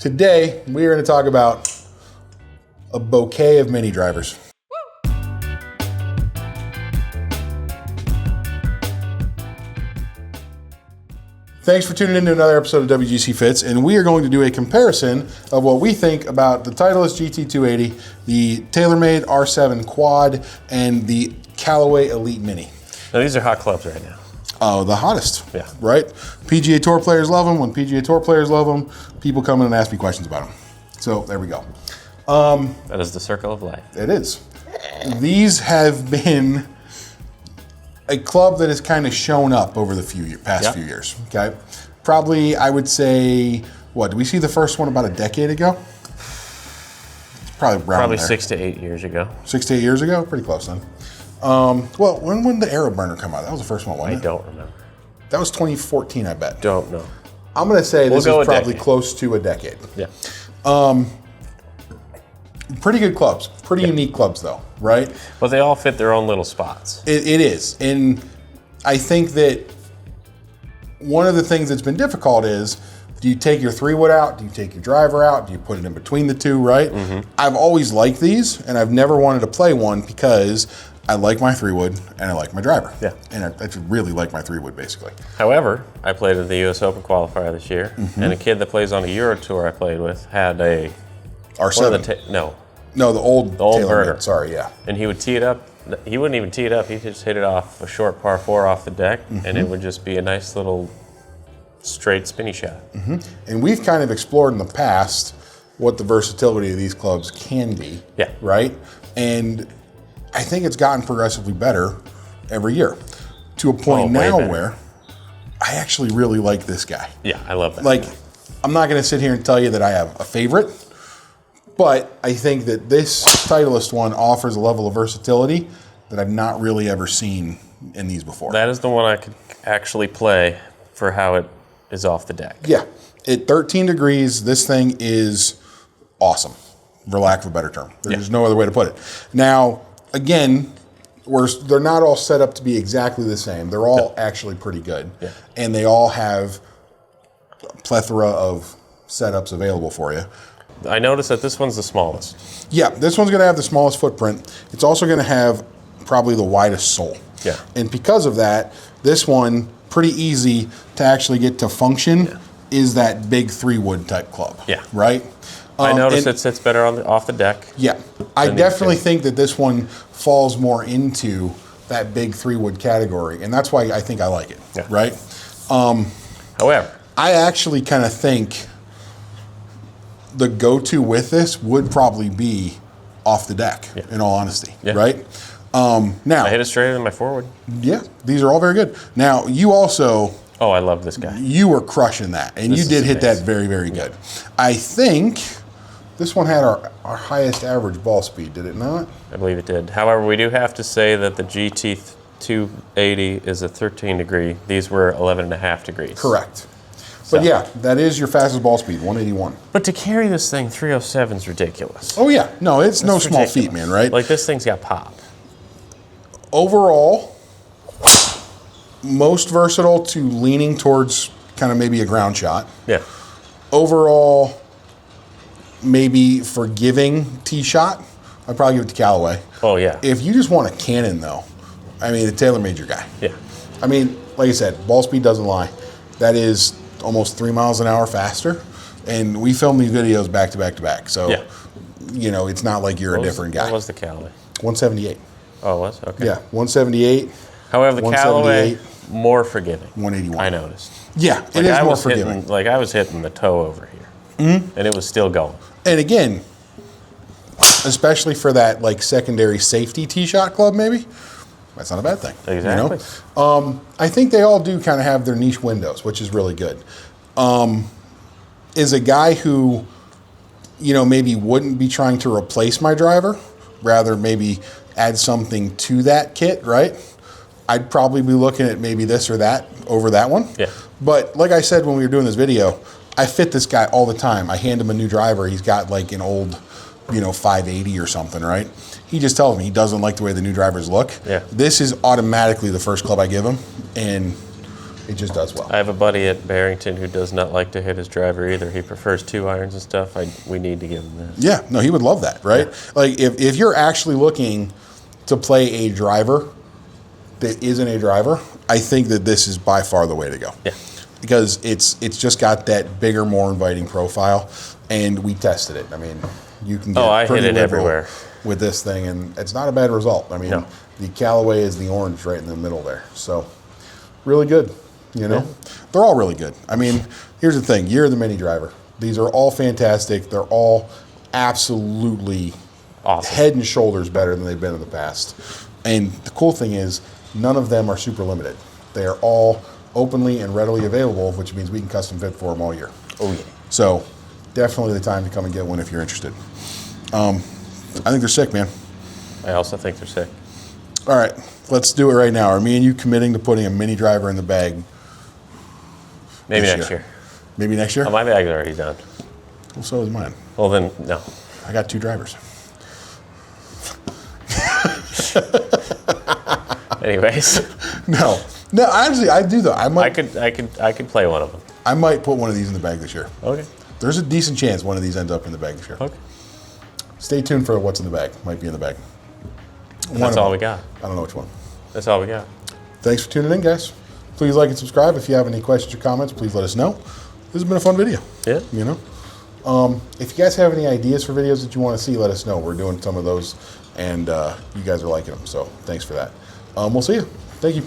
Today, we are going to talk about a bouquet of mini drivers. Thanks for tuning in to another episode of WGC Fits, and we are going to do a comparison of what we think about the Titleist GT280, the Taylormade R7 Quad, and the Callaway Elyte Mini. Now these are hot clubs right now. Oh, the hottest. Yeah. Right? PGA Tour players love them. When PGA Tour players love them, people come in and ask me questions about them. So there we go. That is the circle of life. It is. These have been a club that has kind of shown up over the past few years. Okay, probably I would say, what did we see the first one about a decade ago? It's probably 6 to 8 years ago. 6 to 8 years ago, pretty close then. Well, when did the Aero Burner come out? That was the first one, wasn't it? I don't remember. That was 2014, I bet. Don't know. I'm going to say this is probably close to a decade. Yeah. Pretty good clubs. Pretty unique clubs, though, right? But they all fit their own little spots. It is. And I think that one of the things that's been difficult is, do you take your 3-wood out? Do you take your driver out? Do you put it in between the two, right? Mm-hmm. I've always liked these, and I've never wanted to play one because I like my 3-wood and I like my driver. Yeah. And I really like my 3-wood, basically. However, I played in the U.S. Open qualifier this year, and a kid that plays on a Euro Tour I played with had a R7. No, the old burner. Sorry, yeah. And he would tee it up. He wouldn't even tee it up. He'd just hit it off a short par 4 off the deck, and it would just be a nice little straight spinny shot. And we've kind of explored in the past what the versatility of these clubs can be. Yeah. Right? And I think it's gotten progressively better every year to a point now where I actually really like this guy. Yeah, I love that. Like, I'm not going to sit here and tell you that I have a favorite, but I think that this Titleist one offers a level of versatility that I've not really ever seen in these before. That is the one I could actually play for how it is off the deck. Yeah. At 13 degrees, this thing is awesome, for lack of a better term. There's no other way to put it. Now, again, they're not all set up to be exactly the same. They're all actually pretty good. Yeah. And they all have a plethora of setups available for you. I noticed that this one's the smallest. Yeah, this one's going to have the smallest footprint. It's also going to have probably the widest sole. Yeah. And because of that, this one, pretty easy to actually get to function, is that big 3-wood type club. Yeah. Right? I noticed it sits better off the deck. Yeah. I definitely think that this one falls more into that big 3-wood category, and that's why I think I like it. Yeah. Right? However, I actually kind of think the go-to with this would probably be off the deck, in all honesty, right? Now, I hit it straighter than my forward. Yeah, these are all very good. Now, you also... Oh, I love this guy. You were crushing that, and you did hit that very, very good. I think this one had our highest average ball speed, did it not? I believe it did. However, we do have to say that the GT280 is a 13 degree. These were 11.5 degrees. Correct. But yeah, that is your fastest ball speed, 181. But to carry this thing 307 is ridiculous. Oh yeah, no, it's no small feat, man, right? Like, this thing's got pop. Overall, most versatile to leaning towards kind of maybe a ground shot. Yeah. Overall, maybe forgiving tee shot. I'd probably give it to Callaway. Oh yeah. If you just want a cannon, though, I mean, the Taylormade your guy. Yeah. I mean, like I said, ball speed doesn't lie. That is almost 3 miles an hour faster, and we film these videos back to back to back. So, you know, it's not like you're a different guy. What was the Callaway? 178. Oh, it was? Okay. Yeah, 178. However, the Callaway, more forgiving. 181. I noticed. Yeah, it is more forgiving. I was hitting the toe over here, and it was still going. And again, especially for that like secondary safety tee shot club, maybe that's not a bad thing. Exactly. You know? I think they all do kind of have their niche windows, which is really good. Is a guy who, you know, maybe wouldn't be trying to replace my driver, rather maybe add something to that kit, right? I'd probably be looking at maybe this or that over that one. Yeah. But like I said when we were doing this video, I fit this guy all the time. I hand him a new driver. He's got like an old, you know, 580 or something, right? He just tells me he doesn't like the way the new drivers look. Yeah. This is automatically the first club I give him, and it just does well. I have a buddy at Barrington who does not like to hit his driver either. He prefers 2 irons and stuff. We need to give him that. Yeah, no, he would love that, right? Yeah. Like if you're actually looking to play a driver that isn't a driver, I think that this is by far the way to go. Yeah. Because it's just got that bigger, more inviting profile, and we tested it. I mean, you can get I pretty hit it liberal everywhere with this thing, and it's not a bad result. I mean, No. the Callaway is the orange right in the middle there, so really good. You know, Yeah. they're all really good. I mean, here's the thing: you're the mini driver. These are all fantastic. They're all absolutely Awesome. head and shoulders better than they've been in the past. And the cool thing is, none of them are super limited. They are all openly and readily available, which means we can custom fit for them all year. Oh, yeah. So definitely the time to come and get one if you're interested. I think they're sick, man. I also think they're sick. All right, let's do it right now. Are me and you committing to putting a mini driver in the bag? Maybe This next year. Maybe next year? Oh, my bag's already done. Well, so is mine. Well, then, no. I got 2 drivers. Anyways, No, honestly, I do though. I could play one of them. I might put one of these in the bag this year. Okay. There's a decent chance one of these ends up in the bag this year. Okay. Stay tuned for what's in the bag. Might be in the bag. That's all we got. I don't know which one. That's all we got. Thanks for tuning in, guys. Please like and subscribe. If you have any questions or comments, please let us know. This has been a fun video. Yeah. You know? If you guys have any ideas for videos that you want to see, let us know. We're doing some of those, and you guys are liking them. So thanks for that. We'll see you. Thank you.